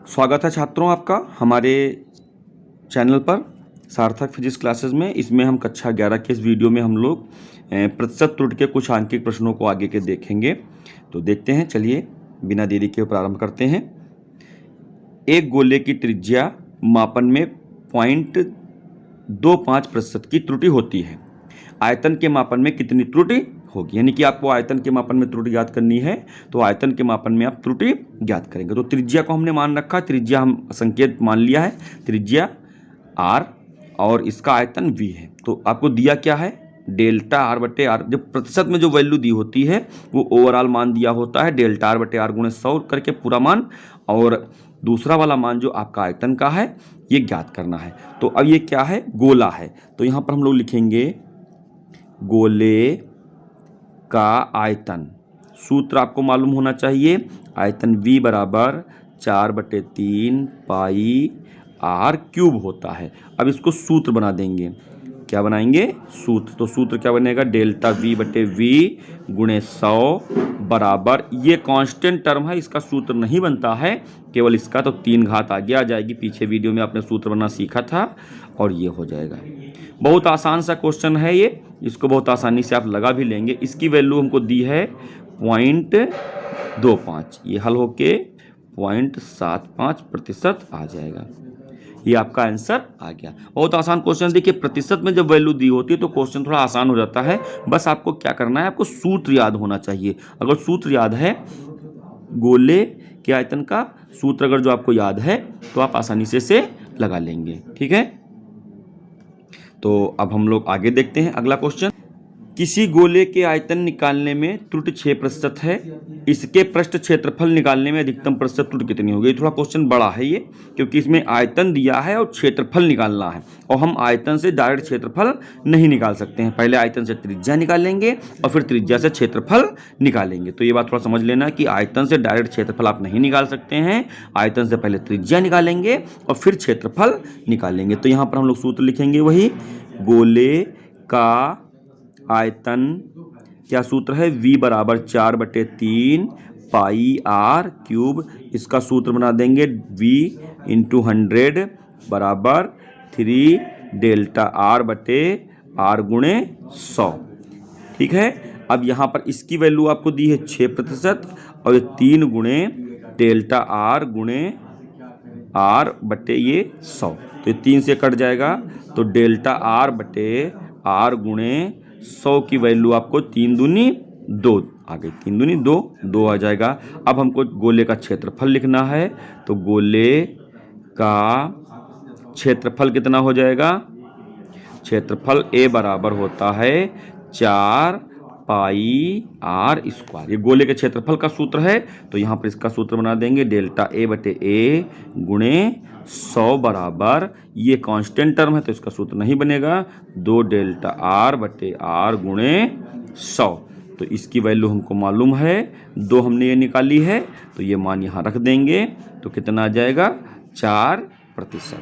स्वागत है छात्रों आपका हमारे चैनल पर सार्थक फिजिक्स क्लासेस में। इसमें हम कक्षा 11 के इस वीडियो में हम लोग प्रतिशत त्रुटि के कुछ आंकिक प्रश्नों को आगे के देखेंगे। तो देखते हैं, चलिए बिना देरी के प्रारंभ करते हैं। एक गोले की त्रिज्या मापन में 0.25% की त्रुटि होती है। आयतन के मापन में कितनी त्रुटि होगी? यानी कि आपको आयतन के मापन में त्रुटि ज्ञात करनी है, तो आयतन के मापन में आप त्रुटि ज्ञात करेंगे। तो त्रिज्या को हमने मान रखा, त्रिज्या हम संकेत मान लिया है, त्रिज्या r और इसका आयतन v है। तो आपको दिया क्या है? डेल्टा r बटे r। जब प्रतिशत में जो वैल्यू दी होती है वो ओवरऑल मान दिया होता है, डेल्टा r बटे r गुणे 100 करके पूरा मान, और दूसरा वाला मान जो आपका आयतन का है ये ज्ञात करना है। तो अब ये क्या है? गोला है। तो यहाँ पर हम लोग लिखेंगे गोले का आयतन। सूत्र आपको मालूम होना चाहिए, आयतन V बराबर 4/3 पाई r क्यूब होता है। अब इसको सूत्र बना देंगे। क्या बनाएंगे? सूत्र। तो सूत्र क्या बनेगा? डेल्टा V बटे V गुणे 100 बराबर, ये कांस्टेंट टर्म है, इसका सूत्र नहीं बनता है केवल इसका, तो 3 घात आगे आ जाएगी। पीछे वीडियो में आपने सूत्र बनना सीखा था और ये हो जाएगा। बहुत आसान सा क्वेश्चन है ये, इसको बहुत आसानी से आप लगा भी लेंगे। इसकी वैल्यू हमको दी है 0.25, ये हल होके 0.75% आ जाएगा। ये आपका आंसर आ गया। बहुत आसान क्वेश्चन। देखिए, प्रतिशत में जब वैल्यू दी होती है तो क्वेश्चन थोड़ा आसान हो जाता है। बस आपको क्या करना है, आपको सूत्र याद होना चाहिए। अगर सूत्र याद है गोले के आयतन का सूत्र, अगर जो आपको याद है तो आप आसानी से लगा लेंगे। ठीक है, तो अब हम लोग आगे देखते हैं अगला क्वेश्चन। किसी गोले के आयतन निकालने में त्रुटि 6% है, इसके पृष्ठ क्षेत्रफल निकालने में अधिकतम प्रतिशत त्रुटि कितनी होगी? थोड़ा क्वेश्चन बड़ा है ये, क्योंकि इसमें आयतन दिया है और क्षेत्रफल निकालना है, और हम आयतन से डायरेक्ट क्षेत्रफल नहीं निकाल सकते हैं। पहले आयतन से त्रिज्या निकालेंगे और फिर त्रिज्या से क्षेत्रफल निकालेंगे। तो ये बात थोड़ा समझ लेना कि आयतन से डायरेक्ट क्षेत्रफल आप नहीं निकाल सकते हैं, आयतन से पहले त्रिज्या निकालेंगे और फिर क्षेत्रफल निकालेंगे। तो यहाँ पर हम लोग सूत्र लिखेंगे वही, गोले का आयतन, क्या सूत्र है? V बराबर 4/3 पाई r क्यूब। इसका सूत्र बना देंगे V × 100 बराबर 3 डेल्टा r बटे r गुणे 100। ठीक है, अब यहाँ पर इसकी वैल्यू आपको दी है 6% और ये 3 गुणे डेल्टा r गुणे r बटे ये 100। तो ये 3 से कट जाएगा, तो डेल्टा r बटे r गुणे 100 की वैल्यू आपको 3 दूनी 2 आ गई, 3 दूनी 2, 2 आ जाएगा। अब हमको गोले का क्षेत्रफल लिखना है, तो गोले का क्षेत्रफल कितना हो जाएगा? क्षेत्रफल A बराबर होता है 4 पाई r स्क्वायर। ये गोले के क्षेत्रफल का सूत्र है, तो यहाँ पर इसका सूत्र बना देंगे, डेल्टा A बटे A गुणे 100 बराबर, ये कांस्टेंट टर्म है तो इसका सूत्र नहीं बनेगा, 2 डेल्टा r बटे r गुणे 100। तो इसकी वैल्यू हमको मालूम है, 2 हमने ये निकाली है, तो ये मान यहाँ रख देंगे। तो कितना आ जाएगा? 4%।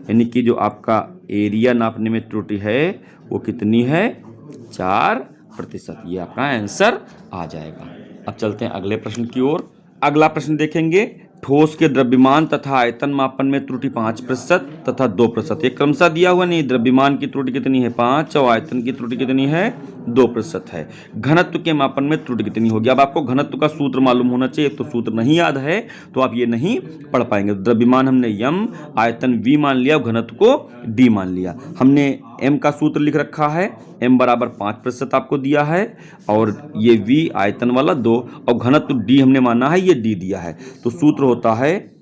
यानी कि जो आपका एरिया नापने में त्रुटि है वो कितनी है? 4%। ये आपका आंसर आ जाएगा। अब चलते हैं अगले प्रश्न की ओर। अगला प्रश्न देखेंगे, ठोस के द्रव्यमान तथा आयतन मापन में त्रुटि 5% तथा 2%। ये क्रमशः दिया हुआ नहीं, द्रव्यमान की त्रुटि कितनी है? 5 और आयतन की त्रुटि कितनी है? 2% है। घनत्व के मापन में त्रुटि कितनी होगी? अब आपको घनत्व का सूत्र मालूम होना चाहिए, तो सूत्र नहीं याद है तो आप ये नहीं पढ़ पाएंगे। द्रव्यमान हमने m, आयतन v मान लिया, घनत्व को d मान लिया। हमने m का सूत्र लिख रखा है, m बराबर 5% आपको दिया है, और ये v आयतन वाला 2, और घनत्व d हमने माना है, ये d दिया है। तो सूत्र होता है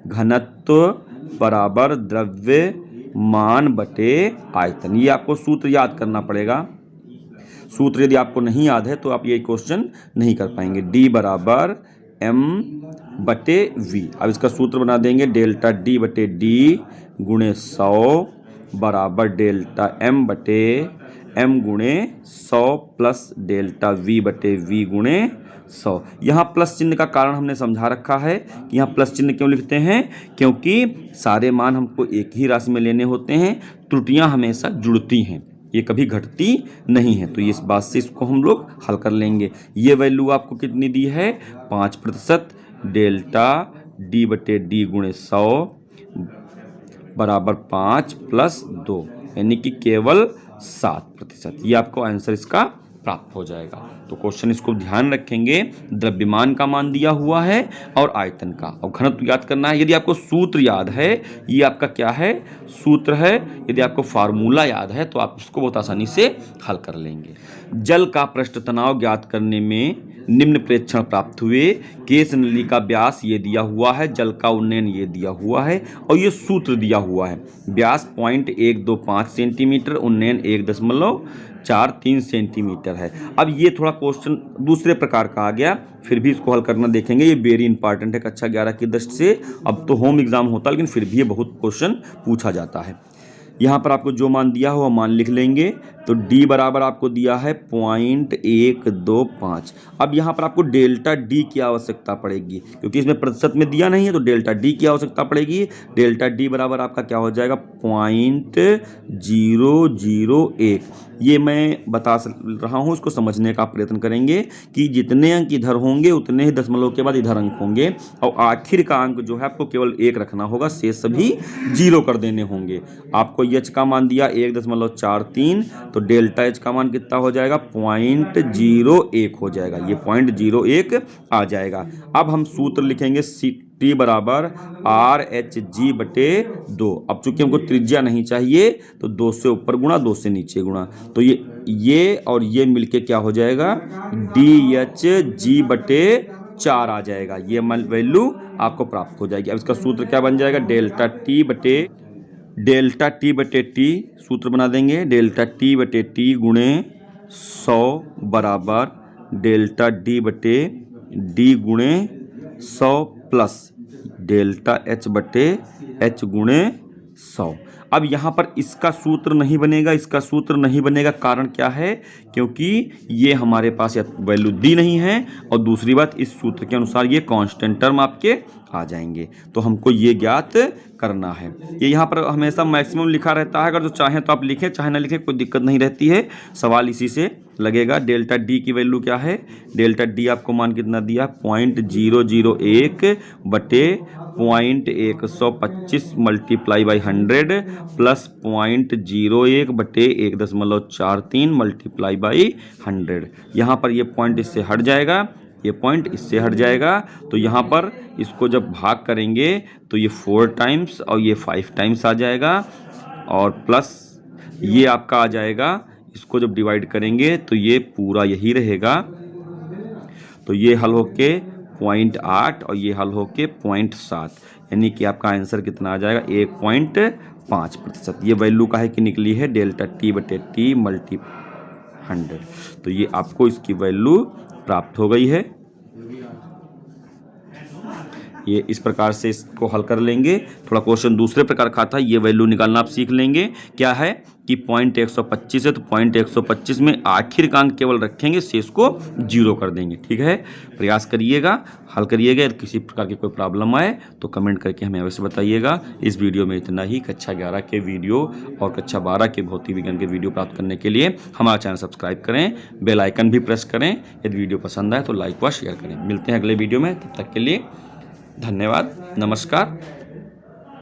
घनत्व बराबर द्रव्यमान बटे आयतन। ये आपको सूत्र याद करना पड़ेगा। सूत्र यदि आपको नहीं याद है तो आप ये क्वेश्चन नहीं कर पाएंगे। d बराबर m बटे v। अब इसका सूत्र बना देंगे, डेल्टा d बटे d गुणे 100 बराबर डेल्टा m बटे m गुणे 100 प्लस डेल्टा v बटे v गुणे 100। यहाँ प्लस चिन्ह का कारण हमने समझा रखा है कि यहाँ प्लस चिन्ह क्यों लिखते हैं, क्योंकि सारे मान हमको एक ही राशि में लेने होते हैं, त्रुटियाँ हमेशा जुड़ती हैं, ये कभी घटती नहीं है। तो इस बात से इसको हम लोग हल कर लेंगे। ये वैल्यू आपको कितनी दी है? 5%। डेल्टा डी बटे डी गुणे 100 बराबर 5 प्लस 2, यानी कि केवल 7%। ये आपको आंसर इसका प्राप्त हो जाएगा। तो क्वेश्चन इसको ध्यान रखेंगे, द्रव्यमान का मान दिया हुआ है और आयतन का, और घनत्व याद करना है। यदि आपको सूत्र याद है, ये आपका क्या है, सूत्र है, यदि आपको फार्मूला याद है तो आप इसको बहुत आसानी से हल कर लेंगे। जल का पृष्ठ तनाव ज्ञात करने में निम्न प्रेक्षण प्राप्त हुए। केस नली का व्यास ये दिया हुआ है, जल का उन्नयन ये दिया हुआ है और ये सूत्र दिया हुआ है। व्यास 0.125 सेंटीमीटर, उन्नयन 1.43 सेंटीमीटर है। अब ये थोड़ा क्वेश्चन दूसरे प्रकार का आ गया, फिर भी इसको हल करना देखेंगे। ये वेरी इंपॉर्टेंट है कक्षा 11 की दृष्टि से। अब तो होम एग्जाम होता है, लेकिन फिर भी ये बहुत क्वेश्चन पूछा जाता है। यहाँ पर आपको जो मान दिया हो वह मान लिख लेंगे। तो D बराबर आपको दिया है 0.125। अब यहाँ पर आपको डेल्टा D की आवश्यकता पड़ेगी, क्योंकि इसमें प्रतिशत में दिया नहीं है, तो डेल्टा D की आवश्यकता पड़ेगी। डेल्टा D बराबर आपका क्या हो जाएगा, 0.001। ये मैं बता रहा हूँ, इसको समझने का प्रयत्न करेंगे कि जितने अंक इधर होंगे उतने ही दशमलव के बाद इधर अंक होंगे, और आखिर का अंक जो है आपको केवल 1 रखना होगा, शेष सभी 0 कर देने होंगे। आपको H का मान दिया 1.43, तो डेल्टा H का मान कितना हो जाएगा, 0.01 हो जाएगा। ये 0.01 आ जाएगा। अब हम सूत्र लिखेंगे T बराबर RH बटे 2। अब चूंकि हमको त्रिज्या नहीं चाहिए तो 2 से ऊपर गुणा, 2 से नीचे गुणा, तो ये और ये मिलके क्या हो जाएगा, DHG बटे 4 आ जाएगा। ये वैल्यू आपको प्राप्त हो जाएगी। अब इसका सूत्र क्या बन जाएगा, डेल्टा T बटे T सूत्र बना देंगे। डेल्टा T बटे T गुणे 100 बराबर डेल्टा D बटे D गुणे 100 प्लस डेल्टा H बटे H गुणे 100। अब यहाँ पर इसका सूत्र नहीं बनेगा, इसका सूत्र नहीं बनेगा, कारण क्या है, क्योंकि ये हमारे पास वैल्यू दी नहीं है, और दूसरी बात इस सूत्र के अनुसार ये कांस्टेंट टर्म आपके आ जाएंगे। तो हमको ये ज्ञात करना है। ये यहाँ पर हमेशा मैक्सिमम लिखा रहता है, अगर जो चाहें तो आप लिखें, चाहे ना लिखें कोई दिक्कत नहीं रहती है, सवाल इसी से लगेगा। डेल्टा D की वैल्यू क्या है, डेल्टा D आपको मान कितना दिया, 0.001 बटे 0.125 मल्टीप्लाई बाई 100 प्लस 0.01 बटे 1.43 मल्टीप्लाई बाई 100। यहाँ पर ये पॉइंट इससे हट जाएगा, ये पॉइंट इससे हट जाएगा, तो यहाँ पर इसको जब भाग करेंगे तो ये 4 टाइम्स और ये 5 टाइम्स आ जाएगा, और प्लस ये आपका आ जाएगा। इसको जब डिवाइड करेंगे तो ये पूरा यही रहेगा, तो ये हल होके 0.8 और ये हल होके 0.7, यानी कि आपका आंसर कितना आ जाएगा, 1.5%। ये वैल्यू का है कि निकली है, डेल्टा T बटे T मल्टी 100। तो ये आपको इसकी वैल्यू प्राप्त हो गई है। ये इस प्रकार से इसको हल कर लेंगे। थोड़ा क्वेश्चन दूसरे प्रकार का था, ये वैल्यू निकालना आप सीख लेंगे। क्या है कि 0.125 है, तो 0.125 में आखिर का अंक केवल रखेंगे, शेष को 0 कर देंगे। ठीक है, प्रयास करिएगा, हल करिएगा। यदि किसी प्रकार की कोई प्रॉब्लम आए तो कमेंट करके हमें अवश्य बताइएगा। इस वीडियो में इतना ही। कक्षा 11 के वीडियो और कक्षा 12 के भौतिक विज्ञान के वीडियो प्राप्त करने के लिए हमारा चैनल सब्सक्राइब करें, बेल आइकन भी प्रेस करें। यदि वीडियो पसंद आए तो लाइक व शेयर करें। मिलते हैं अगले वीडियो में, तब तक के लिए धन्यवाद, नमस्कार।